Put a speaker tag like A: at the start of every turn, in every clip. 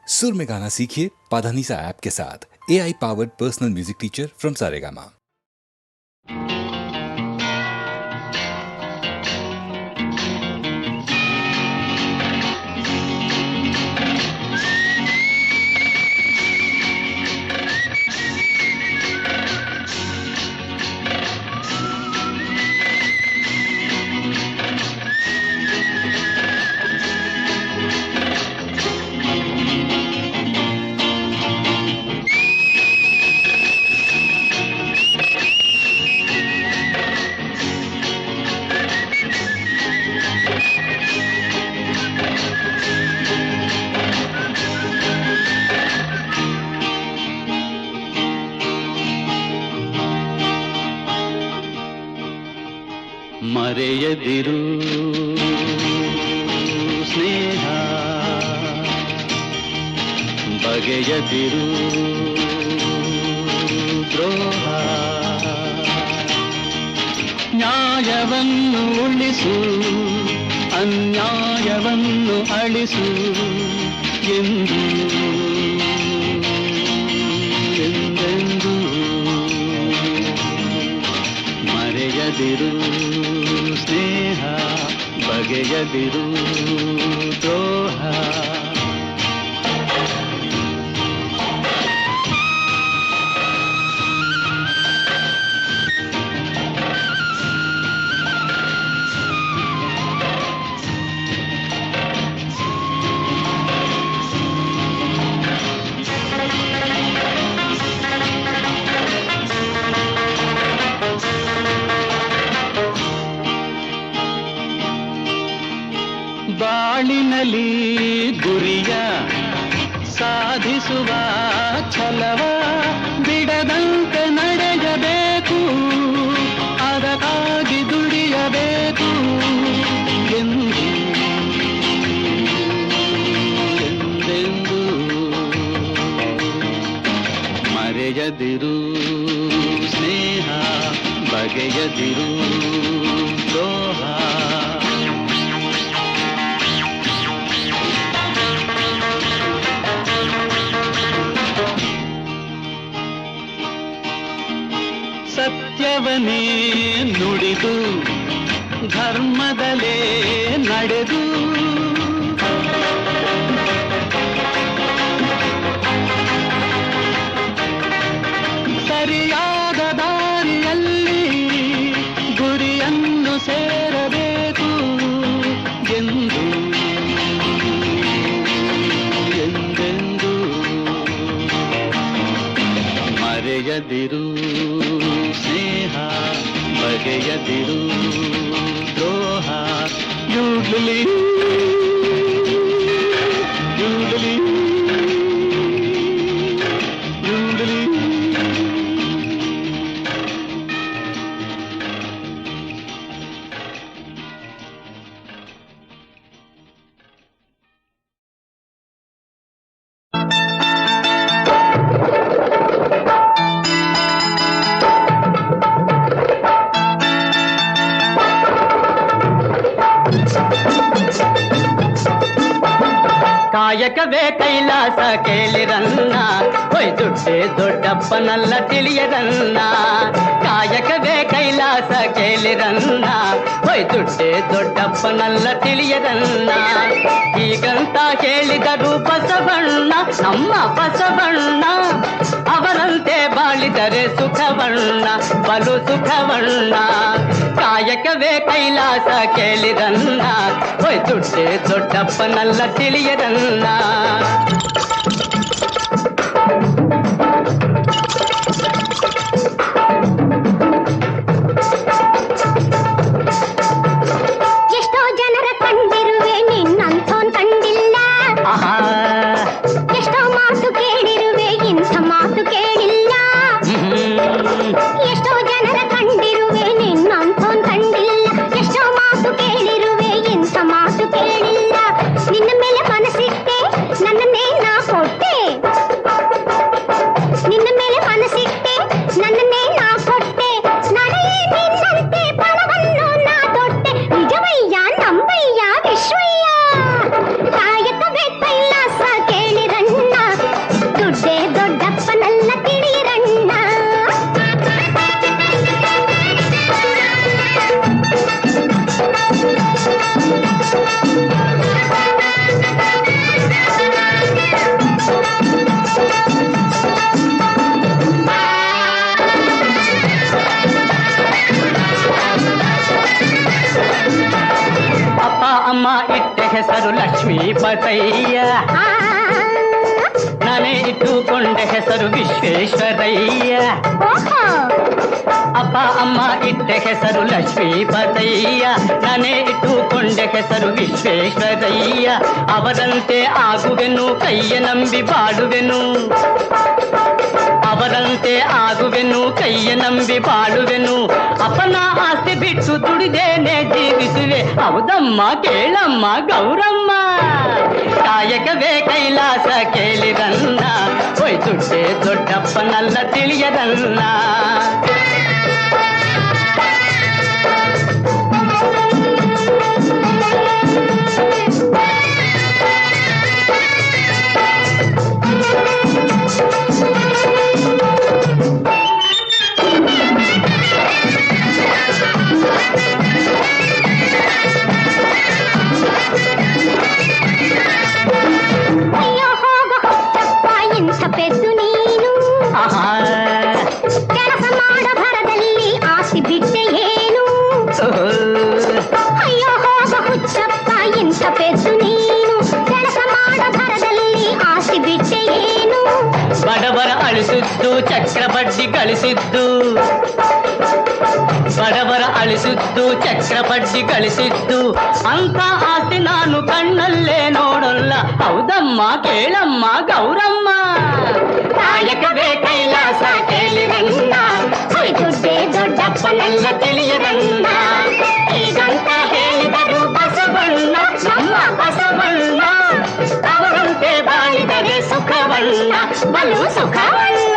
A: सुर में गाना सीखिए पाधानीसा ऐप के साथ। AI powered personal music teacher from Saregama.
B: ಮರೆಯದಿರು ಸ್ನೇಹ, ಬಗೆಯದಿರು ದ್ರೋಹ. ನ್ಯಾಯವನ್ನು ಉಳಿಸು, ಅನ್ಯಾಯವನ್ನು ಅಳಿಸು ಎಂದು ಎಂದೆಂದು ಮರೆಯದಿರು ಸ್ನೇಹ, ಬಗೆಯದಿರು ದ್ರೋಹ. ಬಾಳಿನಲ್ಲಿ ಗುರಿಯ ಸಾಧಿಸುವ ಛಲವ ಬಿಡದಂತೆ ನಡೆಯಬೇಕು, ಅದಕ್ಕಾಗಿ ದುಡಿಯಬೇಕು ಎಂದು ಎಂದೆಂದು ಮರೆಯದಿರು ಸ್ನೇಹ, ಬಗೆಯದಿರು ದ್ರೋಹ. ಸತ್ಯವನೇ ನುಡಿದು ಧರ್ಮದಲೇ ನಡೆದು ಸರಿಯಾದ ದಾರಿಯಲ್ಲಿ ಗುರಿಯನ್ನು ಸೇರಬೇಕು ಎಂದು ಎಂದೆಂದು ಮರೆಯದಿರು ಸ್ನೇಹ, ಬಗೆಯದಿರು ದ್ರೋಹ. ಯುಡ್ಲಿ ಯುಡ್ಲಿ ಯುಡ್ಲಿ. ಕಾಯಕವೇ ಕೈಲಾಸ ಕೇಳಿರನ್ನ, ಹೊಯ್ ದುಡ್ಡೇ ದೊಡ್ಡಪ್ಪನಲ್ಲ ತಿಳಿಯರನ್ನ. ಕಾಯಕವೇ ಕೈಲಾಸ ಕೇಳಿರನ್ನ, ಹೊಯ್ ದುಡ್ಡೇ ದೊಡ್ಡಪ್ಪನಲ್ಲ ತಿಳಿಯರನ್ನ. ಹೀಗಂತ ಹೇಳಿದರು ಬಸವಣ್ಣ, ನಮ್ಮ ಬಸವಣ್ಣ. ಅವರಂತೆ ಬಾಳಿದರೆ ಸುಖವಣ್ಣ, ಬಲು ಸುಖವಣ್ಣ. ಕಾಯಕವೇ ಕೈಲಾಸ ಕೇಳಿರನ್ನ, ಹೊಯ್ ದುಡ್ಡೇ ದೊಡ್ಡಪ್ಪನಲ್ಲ ತಿಳಿಯರನ್ನ.
C: ಎಷ್ಟೋ ಜನರ ಕಂಡಿರುವೆ, ನಿನ್ನಂಥೋನ್ ಕಂಡಿಲ್ಲ. ಎಷ್ಟೋ ಮಾತು ಕೇಳಿರುವೆ, ಇಂಥ ಮಾತು ಕೇಳಿಲ್ಲ. ಎಷ್ಟೋ ಜನರ ಕಂಡಿರುವೆ, ನಿನ್ನಂಥೋನ್ ಕಂಡಿಲ್ಲ. ಎಷ್ಟೋ ಮಾತು ಕೇಳಿರುವೆ, ಇಂಥ ಮಾತು ಕೇಳಿಲ್ಲ. ನಿನ್ನ ಮೇಲೆ ಮನಸ್ಸಿಟ್ಟೆ
B: ಲಕ್ಷ್ಮೀಪತಯ್ಯ. ನಾನೇ ಇಟ್ಟುಕೊಂಡೆ ಹೆಸರು ವಿಶ್ವೇಶ್ವರಯ್ಯ. ಅಪ್ಪ ಅಮ್ಮ ಇಟ್ಟ ಹೆಸರು ಲಕ್ಷ್ಮೀಪತಯ್ಯ. ನಾನೇ ಇಟ್ಟುಕೊಂಡೆ ಹೆಸರು ವಿಶ್ವೇಶ್ವರಯ್ಯ. ಅವರಂತೆ ಆಗುವೆನು, ಕೈಯ ನಂಬಿ ಬಾಳುವೆನು. ಅವರಂತೆ ಆಗುವೆನು, ಕೈಯ ನಂಬಿ ಬಾಳುವೆನು. ಅಪ್ಪನ ಆಸ್ತಿ ಬಿಟ್ಟು ದುಡಿದೇನೆ ಜೀವಿಸುವೆ. ಹೌದಮ್ಮ ಕೇಳಮ್ಮ ಗೌರಮ್ಮ. ಕಾಯಕವೇ ಕೈಲಾಸ ಕೇಳಿರನ್ನ, ಹೊಯ್ ದುಡ್ಡೇ ದೊಡ್ಡಪ್ಪನಲ್ಲ ತಿಳಿಯರನ್ನ.
C: ಪೆದ್ದು ನೀನು ಕೆಲಸ ಮಾಡ ಭರದಲ್ಲಿ ಆಸಿ ಬಿಟ್ಟೆ ಏನು? ಅಯ್ಯೋ ಹೋಗ ಹುಚ್ಚಪ್ಪ ಇಂಥ ಪೆದ್ದು ನೀನು ಕೆಲಸ ಮಾಡ ಭರದಲ್ಲಿ ಆಸಿ ಬಿಟ್ಟೆ ಏನು?
B: ಬಡವರ ಅಳಿಸಿದ್ದು ಚಕ್ರ ಬಡ್ಡಿ ಗಳಿಸಿದ್ದು, ಬಡವರ ಅಳಿಸಿದ್ದು ಚಕ್ರ ಬಡ್ಡಿ ಗಳಿಸಿದ್ದು. ಅಂತ ಆಸ್ತಿ ನಾನು ಕಣ್ಣಲ್ಲೇ ನೋಡಲ್ಲ. ಹೌದಮ್ಮ ಕೇಳಮ್ಮ ಗೌರಮ್ಮ. ಕಾಯಕವೇ ಕೈಲಾಸ ಕೇಳಿರನ್ನ, ಹೊಯ್ ದುಡ್ಡೇ ದೊಡ್ಡಪ್ಪನೆಲ್ಲ ತಿಳಿಯರನ್ನ. ಈಗಂತ ಹೇಳಿದರು ಬಸವಣ್ಣ, ನಮ್ಮ ಬಸವಣ್ಣ. ಅವರಂತೆ ಬಾಳಿದರೆ ಸುಖವಣ್ಣ, ಬಲು ಸುಖವಣ್ಣ.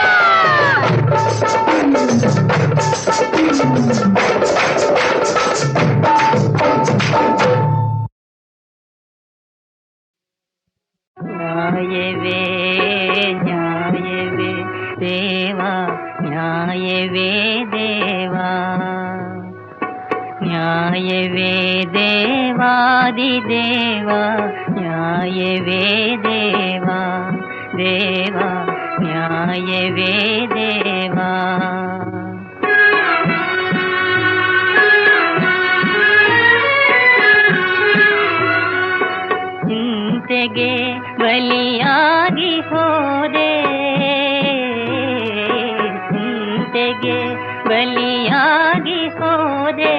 B: ನ್ಯಾಯವೇ ನ್ಯಾಯವೇ ದೇವಾ, ನ್ಯಾಯವೇ ದೇವಾ, ನ್ಯಾಯವೇ ದೇವಾದಿದೇವಾ, ನ್ಯಾಯವೇ ದೇವಾ ದೇವಾ, ನ್ಯಾಯವೇ ದೇವಾ. ಚಿಂತೆಗೆ ಬಲಿಯಾಗಿ ಹೋದೆ, ಚಿಂತೆಗೆ ಬಲಿಯಾಗಿ ಹೋದೆ.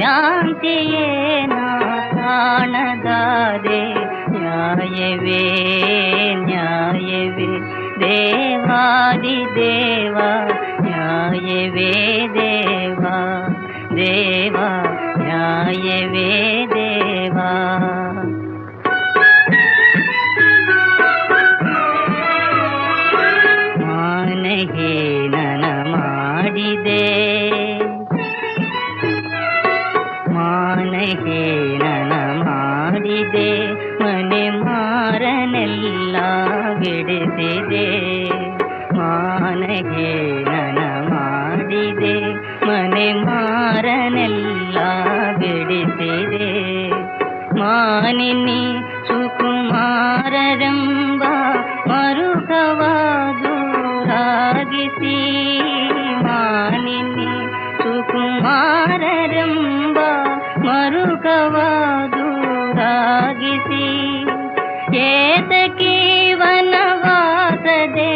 B: ಶಾಂತಿಯೇ ನಾ ಕಾಣದಾದೆ. ನ್ಯಾಯವೇ ನ್ಯಾಯವೇ ದೇವಾದಿದೇವಾ, ನ್ಯಾಯವೇ ದೇವಾ ದೇವಾ, ನ್ಯಾಯವೇ ದೇವಾ. ಮಾನಹೀನನ ಮಾಡಿದೆ, ಮಾನಹೀನನ ಮಾಡಿದೆ. ಮನೆ ಮಾರನೆಲ್ಲ ಬಿಡಿಸಿದೆ. ಮಾನಹೀನನ ಮಾಡಿದೆ, ಮನೆ ಮಾರನೆಲ್ಲ ಬಿಡಿಸಿದೆ. ಮಾನಿನಿ ಸುಕುಮಾರರೆಂಬ ಮರುಕವಾದೂರಾಗಿಸಿ, ಮಾನಿನಿ ಸುಕುಮಾರರೆಂಬ ಮರುಕವಾದೂರಾಗಿಸಿ. ಏತಕಿ ವನವಾಸದೆ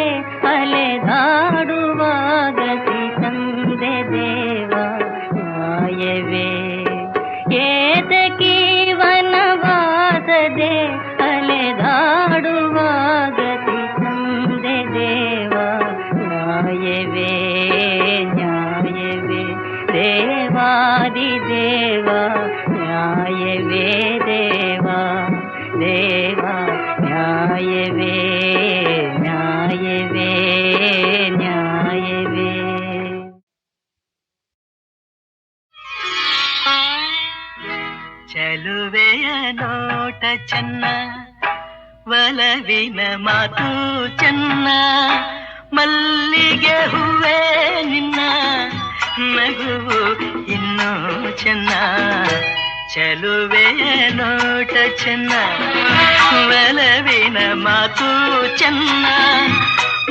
B: ಅಲೆದಾಡುವಾಗತಿ ತಂದೆ ದೇವ, ನ್ಯಾಯವೇ. ಏತಕಿ ವನವಾಸದೆ ಅಲೆದಾಡುವಾಗತಿ ತಂದೆ ದೇವ, ನ್ಯಾಯವೇ ನ್ಯಾಯವೇ ದೇವಾದಿದೇವ, ನ್ಯಾಯವೇ ದೇವಾ ದೇವಾ, ನ್ಯಾಯವೇ ನ್ಯಾಯವೇ ನ್ಯಾಯವೇ. ಚೆಲುವೆಯ ನೋಟ ಚೆನ್ನ, ಒಲವಿನ ಮಾತು ಚೆನ್ನ. ಮಲ್ಲಿಗೆ ಹೂವೇ ನಿನ್ನ ನಗುವು ಇನ್ನೂ ಚೆನ್ನ. ಚೆಲುವೆಯ ನೋಟ ಚೆನ್ನ, ಒಲವಿನ ಮಾತು ಚೆನ್ನ.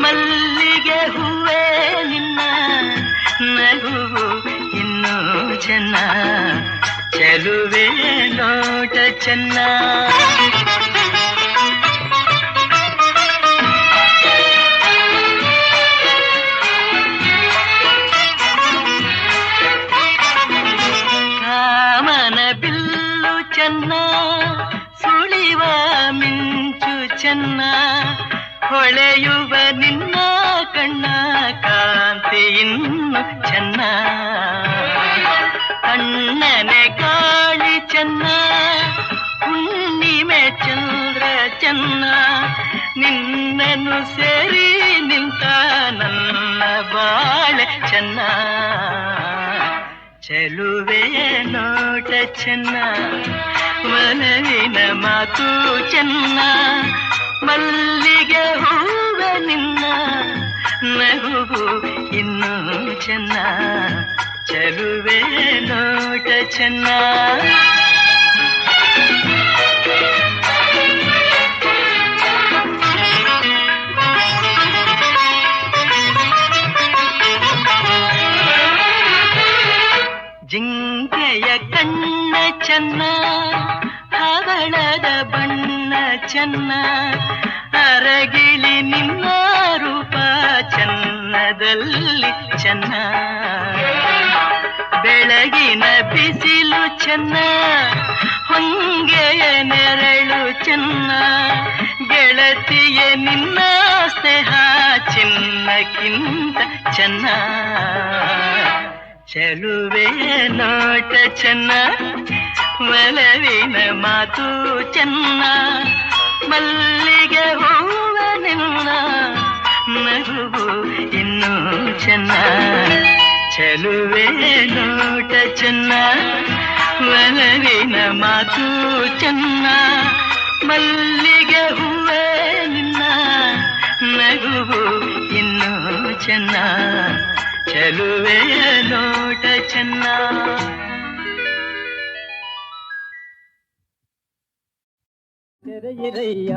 B: ಮಲ್ಲಿಗೆ ಹೂವೇ ನಿನ್ನ ನಗುವು ಇನ್ನೂ ಚೆನ್ನ. ಚೆಲುವೆಯ ನೋಟ ಚೆನ್ನ. ಹೊಳೆಯುವ ನಿನ್ನ ಕಣ್ಣ ಕಾಂತಿ ಇನ್ನು ಚೆನ್ನ, ಅಣ್ಣನೆ ಕಾಳಿ ಚೆನ್ನ, ಹುಣ್ಣಿಮೆ ಚಂದ್ರ ಚೆನ್ನ, ನಿನ್ನನ್ನು ಸೇರಿ ನಿಂತ ನನ್ನ ಬಾಳೆ ಚೆನ್ನ, ಚೆಲುವೆಯ ನೋಟ ಚೆನ್ನ, ಒಲವಿನ ಮಾತು ಚೆನ್ನ, ಮಲ್ಲಿಗೆ ಹೂವ ನಿನ್ನ ನಗುವು ಇನ್ನೂ ಚೆನ್ನ, ಚೆಲುವೆಯ ನೋಟ ಚೆನ್ನ. ಜಿಂಕೆಯ ಕಣ್ಣ ಚೆನ್ನ, ಹವಳದ ಬಣ್ಣ ಚೆನ್ನ, ಅರಗಿಳಿ ನಿನ್ನ ರೂಪ ಚೆನ್ನದಲ್ಲಿ ಚೆನ್ನ, ಬೆಳಗಿನ ಬಿಸಿಲು ಚೆನ್ನ, ಹೊಂಗೆಯ ನೆರಳು ಚೆನ್ನ, ಗೆಳತಿಯ ನಿನ್ನ ಸ್ನೇಹ ಚಿನ್ನಕ್ಕಿಂತ ಚೆನ್ನ, ಚೆಲುವೆಯ ನೋಟ ಚೆನ್ನ, ಒಲವಿನ ಮಾತು ಚೆನ್ನ, ಮಲ್ಲಿಗೆ ಹೂವ ನಿನ್ನ ನಗುವು ಇನ್ನೂ ಚೆನ್ನ, ಚೆಲುವೆಯ ನೋಟ ಚೆನ್ನ, ಒಲವಿನ ಮಾತು ಚೆನ್ನ, ಮಲ್ಲಿಗೆ ಹೂವ ನಿನ್ನ ನಗುವು ಇನ್ನೂ ಚೆನ್ನ, ಚೆಲುವೆಯ ನೋಟ ಚೆನ್ನ.
D: ತೆರೆಯಿರಯ್ಯ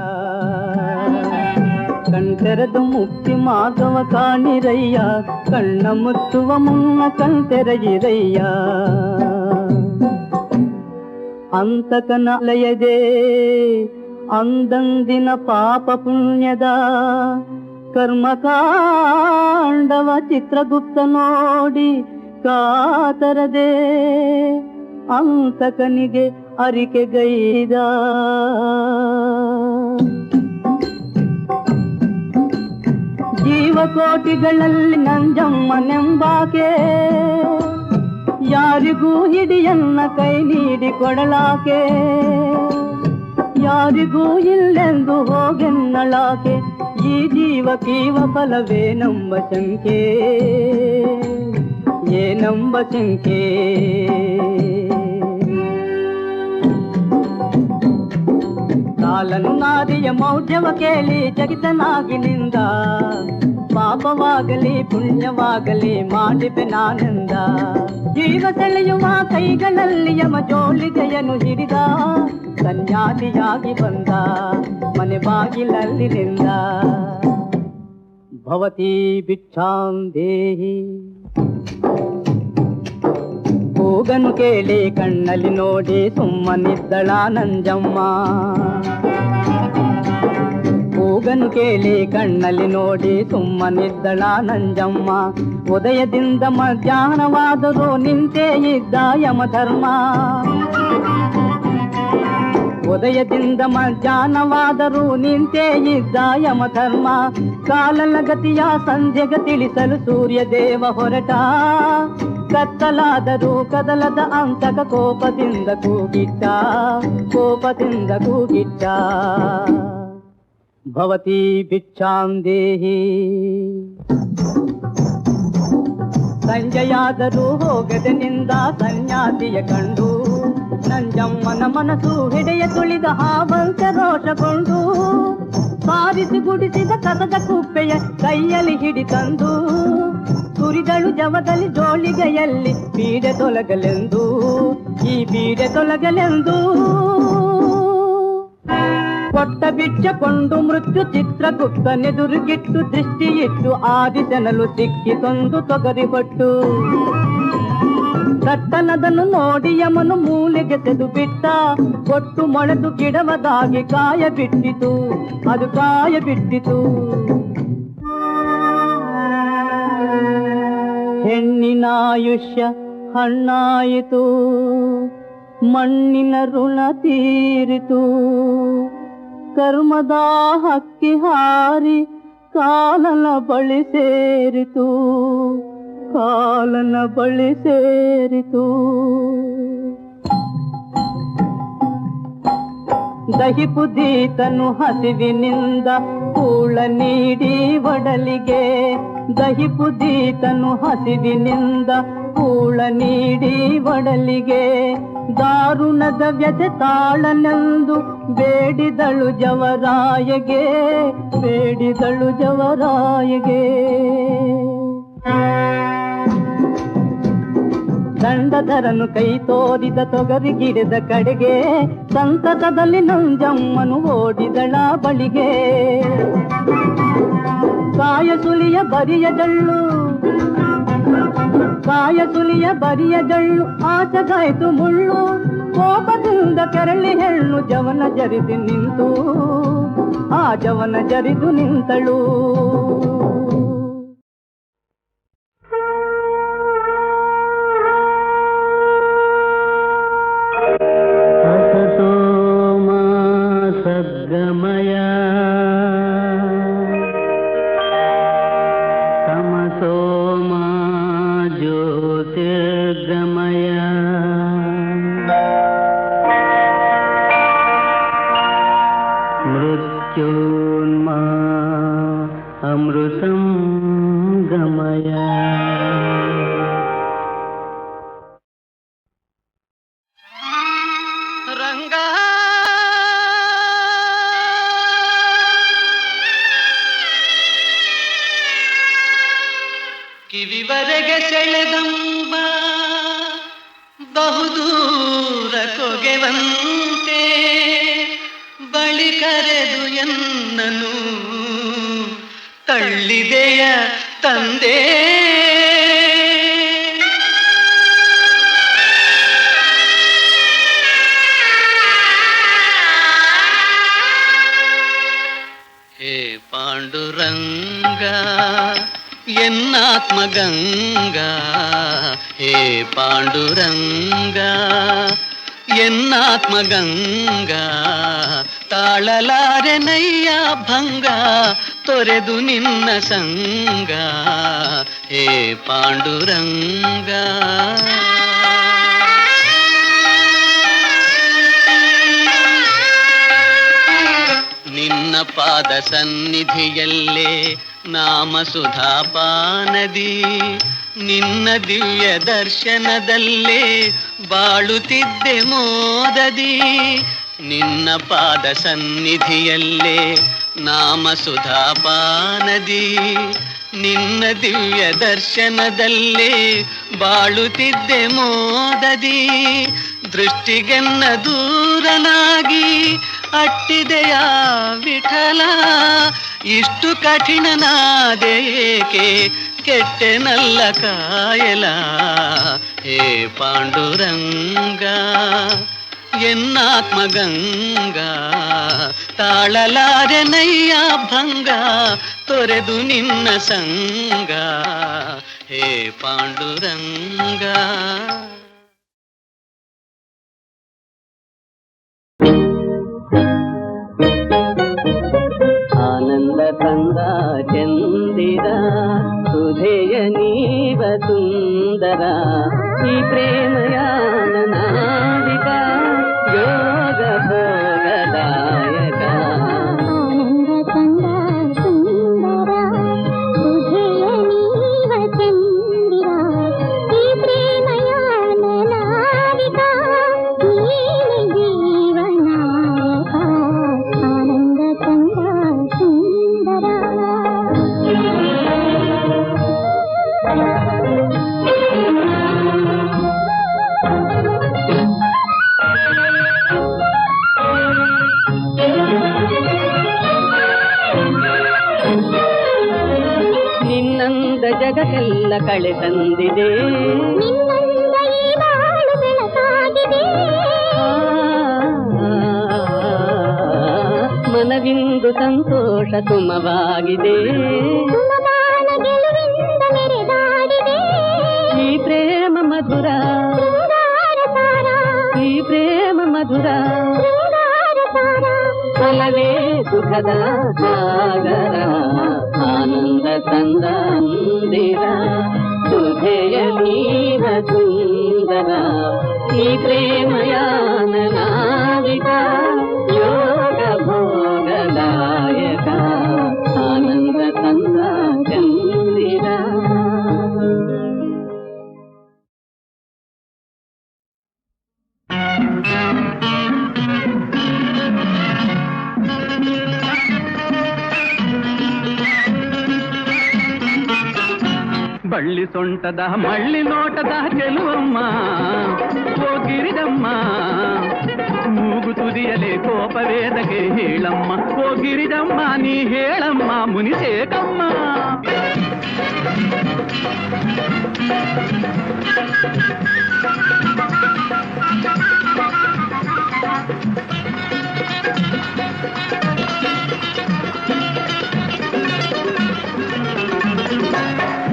D: ಕಣ್ತೆರೆದು ಮುಕ್ತಿ ಮಾರ್ಗವ ಕಾಣಿರಯ್ಯ, ಕಣ್ಣ ಮುಚ್ಚುವ ಮುನ್ನ ಕಣ್ತೆರೆಯಿರಯ್ಯ. ಅಂತಕನಲಯದೆ ಅಂದಂದಿನ ಪಾಪ ಪುಣ್ಯದ ಕರ್ಮಕಾಂಡವ ಚಿತ್ರಗುಪ್ತ ನೋಡಿ ಕಾತರದೆ ಅಂತಕನಿಗೆ ಅರಿಕೆಗೈದ. ಜೀವಕೋಟಿಗಳಲ್ಲಿ ನಂಜಮ್ಮನೆಂಬಾಕೆ ಯಾರಿಗೂ ಹಿಡಿಯನ್ನ ಕೈ ನೀಡಿ ಕೊಡಲಾಕೆ, ಯಾರಿಗೂ ಇಲ್ಲೆಂದು ಹೋಗೆನ್ನಳಾಕೆ. ಈ ಜೀವಕೀವ ಫಲವೇನೆಂಬ ಶಂಕೆ, ಏನೆಂಬ ಶಂಕೆ. ಕಾಲನು ನಾರಿಯ ಮೌಢ್ಯವ ಕೇಳಿ ಜಗಿತನಾಗಿ ನಿಂದ, ಪಾಪವಾಗಲಿ ಪುಣ್ಯವಾಗಲಿ ಮಾಡಿಬೆ ನಾನಂದ. ಜೀವ ಸೆಳೆಯುವ ಕೈಗಳಲ್ಲಿ ಯಮ ಜೋಳಿಗೆಯನ್ನು ಹಿಡಿದ, ಸನ್ಯಾಸಿಯಾಗಿ ಬಂದ ಮನೆ ಬಾಗಿಲಲ್ಲಿ ನಿಂದ. ಭವತಿ ಭಿಕ್ಷಾಂ ದೇಹಿ ಕೂಗನು ಕೇಳಿ ಕಣ್ಣಲ್ಲಿ ನೋಡಿ ಸುಮ್ಮನಿದ್ದಳ ನಂಜಮ್ಮ. ಕೂಗನು ಕೇಳಿ ಕಣ್ಣಲ್ಲಿ ನೋಡಿ ಸುಮ್ಮನಿದ್ದಳ ನಂಜಮ್ಮ. ಉದಯದಿಂದ ಮಧ್ಯಾಹ್ನವಾದರೂ ನಿಂತೇ ಇದ್ದ ಯಮಧರ್ಮ. ಉದಯದಿಂದ ಮಧ್ಯಾಹ್ನವಾದರೂ ನಿಂತೇ ಇದ್ದ ಯಮಧರ್ಮ. ಕಾಲನ ಗತಿಯ ಸಂಜೆಗೆ ತಿಳಿಸಲು ಸೂರ್ಯ ದೇವ ಹೊರಟ, ಕತ್ತಲಾದರೂ ಕದಲದ ಅಂತಕ ಕೋಪದಿಂದ ಕೂಗಿಟ್ಟ, ಕೋಪದಿಂದ ಕೂಗಿಟ್ಟ. ಭವತಿ ಭಿಕ್ಷಾಂ ದೇಹಿ ಸಂಜೆಯಾದರೂ ಹೋಗದೆನಿಂದ ಸನ್ಯಾಸಿಯ ಕಂಡು, ನಂಜಮ್ಮನ ಮನಸ್ಸು ಹಿಡೆಯ ತುಳಿದ ಹಾವಂತ ರೋಷಗೊಂಡು, ಸಾರಿಸಿ ಗುಡಿಸಿದ ಕಸದ ಕುಪ್ಪೆಯ ಕೈಯಲ್ಲಿ ಹಿಡಿತಂದು, ಸುರಿದಳು ಜವದಲ್ಲಿ ಜೋಳಿಗೆಯಲ್ಲಿ ಪೀಡೆ ತೊಲಗಲೆಂದು, ಈ ಪೀಡೆ ತೊಲಗಲೆಂದು. ಕೊಟ್ಟ ಬಿಚ್ಚಕೊಂಡು ಮೃತ್ಯು ಚಿತ್ರಗುಪ್ತನೆದುರುಗಿಟ್ಟು ದೃಷ್ಟಿಯಿಟ್ಟು ಆದಿಸನಲು ಸಿಕ್ಕಿತೊಂದು ತೊಗರಿ ಹೊಟ್ಟು. ದಟ್ಟನದನ್ನು ನೋಡಿ ಯಮನು ಮೂಲೆಗೆ ತೆದು ಬಿಟ್ಟ, ಕೊಟ್ಟು ಮೊಳೆದು ಗಿಡವದಾಗಿ ಕಾಯ ಬಿಟ್ಟಿತು, ಅದು ಕಾಯ ಬಿಟ್ಟಿತು. ಹೆಣ್ಣಿನ ಆಯುಷ್ಯ ಹಣ್ಣಾಯಿತು, ಮಣ್ಣಿನ ಋಣ ತೀರಿತು. ಕರ್ಮದ ಹಕ್ಕಿ ಹಾರಿ ಕಾಲನ ಬಳಿ ಸೇರಿತು, ಕಾಲನ ಬಳಿ ಸೇರಿತು. ದಹಿಪುದೀತನು ಹಸಿವಿನಿಂದ ಕೂಳ ನೀಡಿ ಒಡಲಿಗೆ, ದಹಿಪುದೀತನು ಹಸಿವಿನಿಂದ ಕೂಳ ನೀಡಿ ಒಡಲಿಗೆ. ದಾರುಣದ ವ್ಯಥೆ ತಾಳನೆಂದು ಬೇಡಿದಳು ಜವರಾಯಗೆ, ಬೇಡಿದಳು ಜವರಾಯಗೆ. ದಂಡಧರನು ಕೈ ತೋರಿದ ತೊಗರಿ ಗಿಡದ ಕಡೆಗೆ, ಸಂತತದಲ್ಲಿ ನಂಜಮ್ಮನು ಓಡಿದಳ ಬಳಿಗೆ. ಕಾಯಸುಲಿಯ ಬರಿಯ ಜಳ್ಳು, ಕಾಯಸುಲಿಯ ಬರಿಯ ಜಳ್ಳು ಆಚಗಾಯ್ತು ಮುಳ್ಳು. ಕೋಪದಿಂದ ಕೆರಳಿ ಹೆಣ್ಣು ಜವನ ಜರಿದು ನಿಂತು, ಆ ಜವನ ಜರಿದು ನಿಂತಳು.
B: ಸದ್ಗಮಯ ತಮಸೋಮ ಜ್ಯೋತಿರ್ಗಮಯ ಮೃತ್ಯೋನ್ಮಾ ಅಮೃತಂ ಗಮಯ. ರಂಗ ಕಿವಿವರೆಗೆ ಸೆಳೆದಂಬ ಬಹುದೂರ ಕೊಗೆವಂತೆ ಬಳಿ ಕರೆದು ಎನ್ನನು ತಳ್ಳಿದೆಯ ತಂದೆ. ಹೇ ಪಾಂಡುರಂಗ ಎನ್ನಾತ್ಮಗಂಗಾ, ಹೇ ಪಾಂಡುರಂಗ ಎನ್ನಾತ್ಮಗಂಗಾ. ತಾಳಲಾರೆನಯ್ಯ ಭಂಗ ತೊರೆದು ನಿನ್ನ ಸಂಗ, ಹೇ ಪಾಂಡುರಂಗ. ನಿನ್ನ ಪಾದ ಸನ್ನಿಧಿಯಲ್ಲೇ ನಾಮ ಸುಧಾಪಾನದಿ, ನಿನ್ನ ದಿವ್ಯ ದರ್ಶನದಲ್ಲೇ ಬಾಳುತ್ತಿದ್ದೆ ಮೋದದಿ. ನಿನ್ನ ಪಾದ ಸನ್ನಿಧಿಯಲ್ಲೇ ನಾಮ ಸುಧಾಪಾನದಿ, ನಿನ್ನ ದಿವ್ಯ ದರ್ಶನದಲ್ಲೇ ಬಾಳುತ್ತಿದ್ದೆ ಮೋದದಿ. ದೃಷ್ಟಿಗೆನ್ನ ದೂರನಾಗಿ ಅಟ್ಟಿದೆಯ ವಿಠಲ, ಇಷ್ಟು ಕಠಿಣನಾದೇಕೆ ಕೆಟ್ಟೆನಲ್ಲ ಕಾಯಲ. ಹೇ ಪಾಂಡುರಂಗ ಎನ್ನಾತ್ಮಗಂಗಾ, ತಾಳಲಾರೆನಯ್ಯ ಭಂಗ ತೊರೆದು ನಿನ್ನ ಸಂಗ, ಹೇ ಪಾಂಡುರಂಗ. ಆನಂದ ಕಂದ ಚಂದಿರ ಸುಧೆಯ ನೀವ ಸುಂದರ, ಈ ಪ್ರೇಮಯಾನ ನಾವಿಕ ಯೋಗ ಭೋಗದಾಯಕ.
C: ಆನಂದ ಕಂದ ಸುಂದರ ಸುಧೆಯ ನೀವ ಚಂದಿರ, ಈ ಪ್ರೇಮಯಾನ ನಾವಿಕ ನೀನೆ ಜೀವನಾಯಕ. ಆನಂದ ಕಂದ ಸುಂದರ.
D: ನಿನ್ನಂದ ಜಗಕ್ಕೆಲ್ಲ ಕಳೆ ತಂದಿದೆ,
C: ನಿನ್ನಂದ ಈ ಬಾಳು ಬೆಳಕಾಗಿದೆ.
D: ಮನವಿಂದು ಸಂತೋಷ ಸುಮವಾಗಿದೆ,
C: ಸುಮಗಾನ ಗೆಲುವಿಂದ ಮೆರೆದಾಡಿದೆ.
D: ಈ ಪ್ರೇಮ ಮಧುರ,
C: ಶೃಂಗಾರ ಸಾರ,
D: ಈ ಪ್ರೇಮ ಮಧುರ.
C: ಶೃಂಗಾರ ಸಾರ.
D: ಫಲವೇ ಸುಖದ ಸಾಗರ,
B: ಪ್ರೇಮಯಾನ ನಾವಿಕ ಯೋಗ ಭೋಗದಾಯಕ ಆನಂದ ತಂದ ಚಂದಿರ.
E: ಬಳ್ಳಿ ಸೊಂಟದ ಮಳ್ಳಿ ನೋಟದ ಚೆಲುವಮ್ಮ ಓ ಗಿರಿಜಮ್ಮ, ಮೂಗು ತುದಿಯಲೇ ಕೋಪವೇದಕ್ಕೆ ಹೇಳಮ್ಮ ಓ ಗಿರಿಜಮ್ಮ, ನೀ ಹೇಳಮ್ಮ ಮುನಿಸೇಕಮ್ಮ.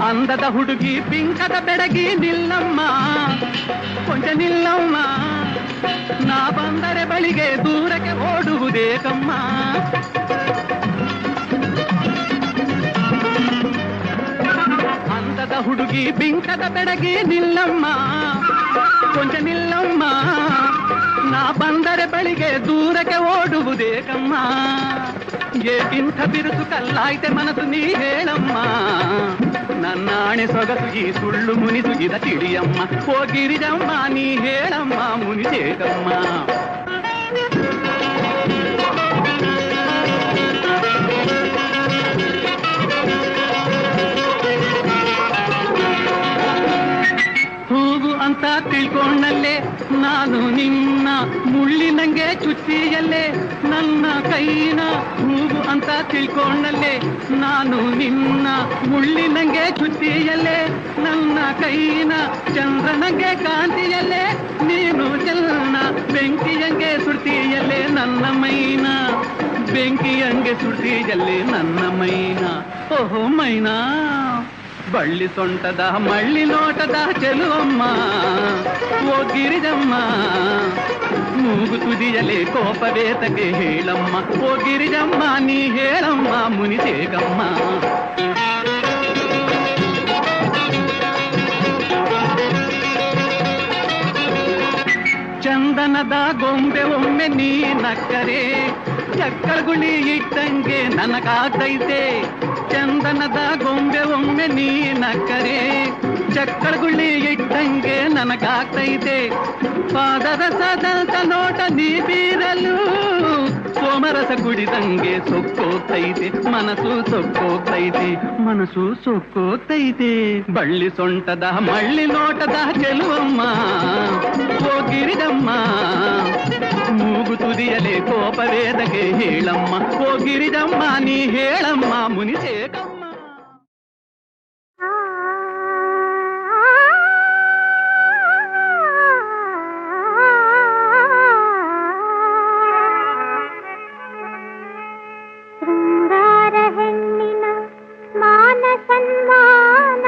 E: ಅಂದದ ಹುಡುಗಿ ಪಿಂಕದ ಬೆಡಗಿ ನಿಲ್ಲಮ್ಮ, ಕೊಂಚ ನಿಲ್ಲಮ್ಮ, ನಾ ಬಂದರೆ ಬಳಿಗೆ ದೂರಕ್ಕೆ ಓಡುವುದೇಕಮ್ಮ. ಅಂದದ ಹುಡುಗಿ ಪಿಂಕದ ಬೆಡಗಿ ನಿಲ್ಲಮ್ಮ, ಕೊಂಚ ನಿಲ್ಲಮ್ಮ, ನಾ ಬಂದರೆ ಬಳಿಗೆ ದೂರಕ್ಕೆ ಓಡುವುದೇಕಮ್ಮ. ಏಕಿಂಥ ಬಿರುಸು ಕಲ್ಲಾಯ್ತೆ ಮನಸ್ಸು ನೀ ಹೇಳಮ್ಮ, ನನ್ನಾಣೆ ಸೊಗಸು ಈ ಸುಳ್ಳು ಮುನಿಸುಗಿದ ತಿಳಿಯಮ್ಮ ಓ ಗಿರಿಜಮ್ಮ, ನೀ ಹೇಳಮ್ಮ ಮುನಿಸೇಕಮ್ಮ. ಹೂವು ಅಂತ ತಿಳ್ಕೊಂಡಲ್ಲೇ ನಾನು ನಿನ್ನ ಮುಳ್ಳಿನಂಗೆ ಚುಚ್ಚಿಯಲ್ಲೇ ನನ್ನ ಕೈನ. ಹೂವು ಅಂತ ತಿಳ್ಕೊಂಡಲ್ಲೇ ನಾನು ನಿನ್ನ ಮುಳ್ಳಿನಂಗೆ ಚುಚ್ಚಿಯಲ್ಲೇ ನನ್ನ ಕೈನ. ಚಂದ್ರನಂಗೆ ಕಾಂತಿಯಲ್ಲೇ ನೀನು ಚೆನ್ನ, ಬೆಂಕಿಯಂಗೆ ಸುಡ್ತಿಯಲ್ಲೇ ನನ್ನ ಮೈನ. ಬೆಂಕಿಯಂಗೆ ಸುಡ್ತಿಯಲ್ಲೇ ನನ್ನ ಮೈನ. ಓಹೋ ಮೈನಾ, ಬಳ್ಳಿ ಸೊಂಟದ ಮಳ್ಳಿ ನೋಟದ ಚೆಲುವಮ್ಮ ಓ ಗಿರಿಜಮ್ಮ, ಮೂಗು ತುದಿಯಲೇ ಕೋಪವೇತಕ್ಕೆ ಹೇಳಮ್ಮ ಓ ಗಿರಿಜಮ್ಮ, ನೀ ಹೇಳಮ್ಮ ಮುನಿಸೇಕಮ್ಮ. ಚಂದನದ ಗೊಂಬೆ ಒಮ್ಮೆ ನೀ ನಕ್ಕರೆ, ಚಕ್ಕಳಗುಳಿ ಇಟ್ಟಂಗೆ ನನಗಾಗ್ತೈತೆ. ಚಂದನದ ಗೊಂಬೆ ಒಮ್ಮೆ ನೀ ನಕ್ಕರೆ, ಚಕ್ಕಳಗುಳಿ ಇಟ್ಟಂಗೆ ನನಗಾಗ್ತೈತೆ. ಪಾದರಸದಂತ ನೋಟ ನೀ ಬೀರಲು, ಸೋಮರಸ ಕುಡಿದಂಗೆ ಸೊಕ್ಕೋಗ್ತೈತೆ ಮನಸ್ಸು, ಸೊಕ್ಕೋಗ್ತೈತೆ ಮನಸ್ಸು, ಸೊಕ್ಕೋಗ್ತೈತೆ. ಬಳ್ಳಿ ಸೊಂಟದ ಮಳ್ಳಿ ನೋಟದ ಚೆಲುವಮ್ಮ ಓ ಗಿರಿಜಮ್ಮ, ಮೂಗು ತುದಿಯಲೇ ಕೋಪವೇದಕ್ಕೆ ಹೇಳಮ್ಮ ಓ ಗಿರಿಜಮ್ಮ, ನೀ ಹೇಳಮ್ಮ ಮುನಿಸೇಕಮ್ಮ.
C: ಶೃಂಗಾರ ಹೆಣ್ಣಿನ ಮಾನ ಸನ್ಮಾನ,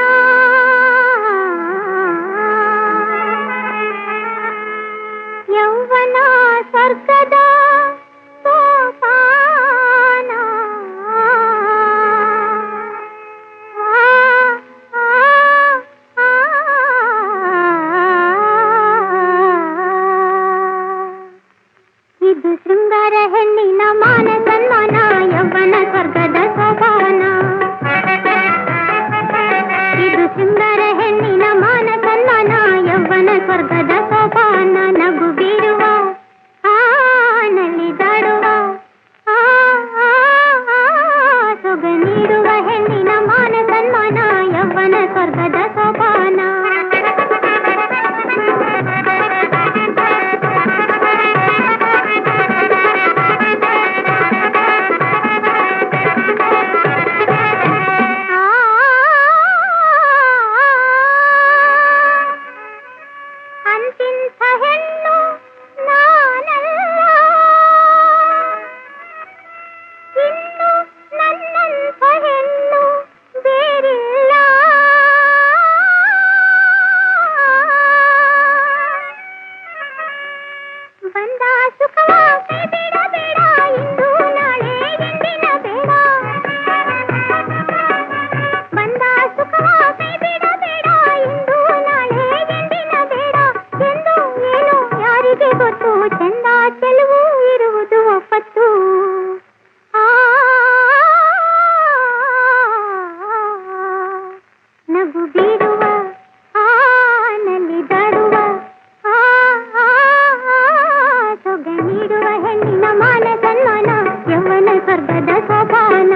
C: ಯೌವನ ಸ್ವರ್ಗದ ಸೋಪಾನ. ಇದು ಶೃಂಗಾರ ಹೆಣ್ಣಿನ ಮಾನ ಸನ್ಮಾನ, ಯೌವನ ಸ್ವರ್ಗದ ಸೋಪಾನ. ಇದು ಶೃಂಗಾರ ಹೆಣ್ಣಿನ ಮಾನ ಸನ್ಮಾನ, ಯೌವನ ಸ್ವರ್ಗದ ಸೋಪಾನ. ನಗು ಬೀರುವ ನಲಿದಾಡುವ ಸೊಗ ನೀಡುವ ಹೆಣ್ಣಿನ ಮಾನ ಸನ್ಮಾನ, ಯೌವನ ಸ್ವರ್ಗದ ಸೋಪಾನ. ಅಂತಿಂಥ ಹೆಣ್ಣು ನಾನಲ್ಲ, ಇನ್ನು ನನ್ನಂಥ ಹೆಣ್ಣು ಬೇರಿಲ್ಲ. ಸೊಬಾನ